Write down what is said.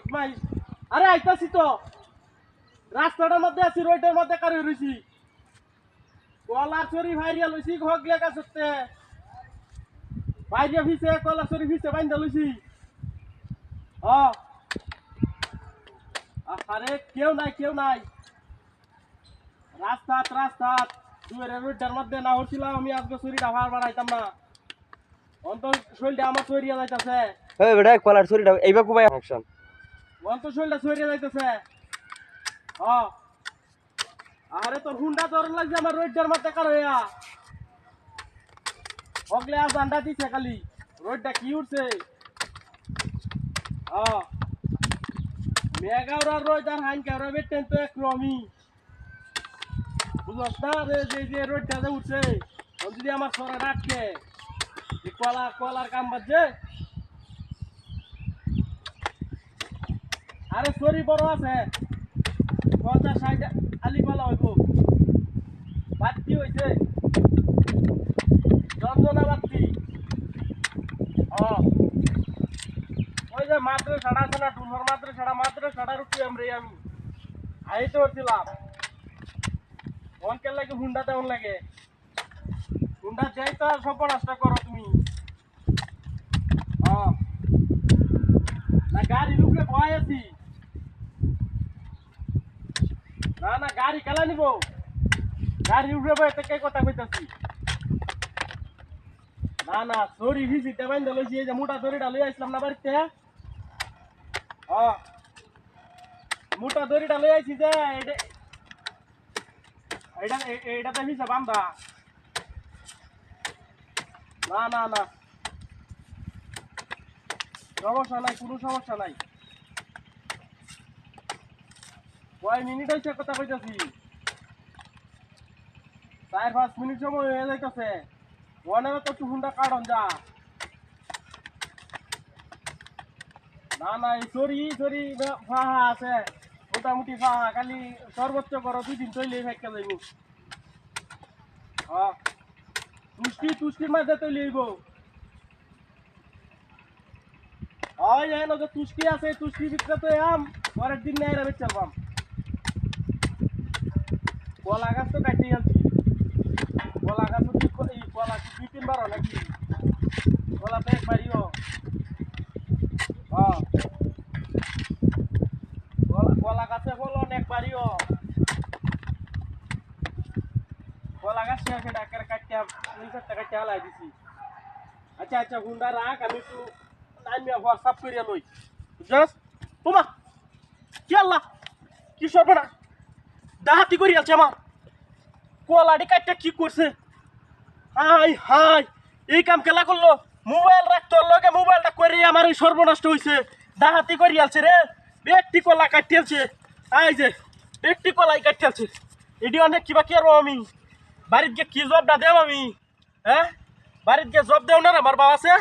বদমাই আরে আইতাছি তো রাস্তাটার মধ্যে আছি রোডের মধ্যে কারে রইছি কলার চুরি ভাইরিয়া লইছি ঘগলে কাছতে ভাইরিয়া ভিছে কলার চুরি ভিছে বাইন্দা লইছি আরে কেউ নাই রাস্তা তুই রোডের মধ্যে না হচ্ছিলাম আমি আজকে চুরিটা ভাড় আইতাম না অন্তর শরীরটা আমার চুরিয়া যাইতাছে এই বেটা কলার চুরিটা এইবা কুবাই অ্যাকশন অন্তর শরীরটা চুরিয়া যাইতাছে আরে তোর হুন্ডা তোর লাগছে আমার রোডটার মধ্যে কার হইয়া হগলে আজ আন্ডা দিছে খালি রোডটা কি উঠছে মেগাওরা রোড আর হাইন কাওরা বেটেন তো এক রমি বুঝছ না রে যে রোডটা যে উঠছে যদি আমার সরা রাখছে কলার কাম বাজছে আরে সরি বড় আছে 50-60 আলিপালা হইব বাতি হয়েছে রঞ্জনা বাতি ওই যে মাদ্রাসাটা আছে না ডুমর মাদ্রাসাটার উঠছি আমি আইতে হচ্ছিলাম অনকের লাগে হুন্ডা তেমন লাগে হুন্ডা যাই তো সর্বনাশটা করো তুমি না গাড়ি লুকলে ভয় আছি না গাড়ি খেলা নিব গাড়ি উঠে বই কে কথা কইতাছি না সরি ভিজিতে বাইন্দা লইছি এই যে মোটা দড়িটা লই আইছিলাম না বাড়িতে মোটা দড়িটা লই আইছি যে এইটাতে ভিজা বান্ধা না সমস্যা নাই কোনো সমস্যা নাই কয় মিনিট হয়েছে কথা কইতাছি 4-5 মিনিট সময় হয়ে যাইতেছে মনে তো একটু হুন্ডা কাটন যা না এই সরি ফাহা আছে মোটামুটি ফাহা খালি সর্বোচ্চ করো 2 দিন তৈলে ফেঁকা যাইব তুষ্টির মাঝে তৈলে হইব যে তুষ্টি আছে তুষ্টির ভিতরে তো আম পরের দিন নেই বেচা পাম কলা গাছ তো কাটি আনছি কলা গাছ কলা 2-3 বার নাকি কলা তো একবারিও কলা গাছে ফলন একবারিও কলা গাছ সেটা কাটতে কাটতে হালাই দিছি আচ্ছা হুন্ডা রাখ আমি একটু নামিয়া হোয়াটসঅ্যাপ করিয়া লই বুঝছস তোমা কি আল্লাহ কি সর্বনা ডাহাতি করি আছে আমার কলাটি কাটতে কি করছে হাই এই কাম কেলা করলো মোবাইল রাখতো লগে মোবাইলটা করে আমার এই সর্বনষ্ট হয়েছে ডাহাতি করি আছে রে ব্যক্তি কলা কাটতে আছে যে ব্যক্তি কলাই কাটতে আছে এটি অনেক কিবা কি আর আমি বাড়িতে গিয়ে কি জবটা দেব আমি বাড়িতে গিয়ে জব দেও না আমার বাবা আছে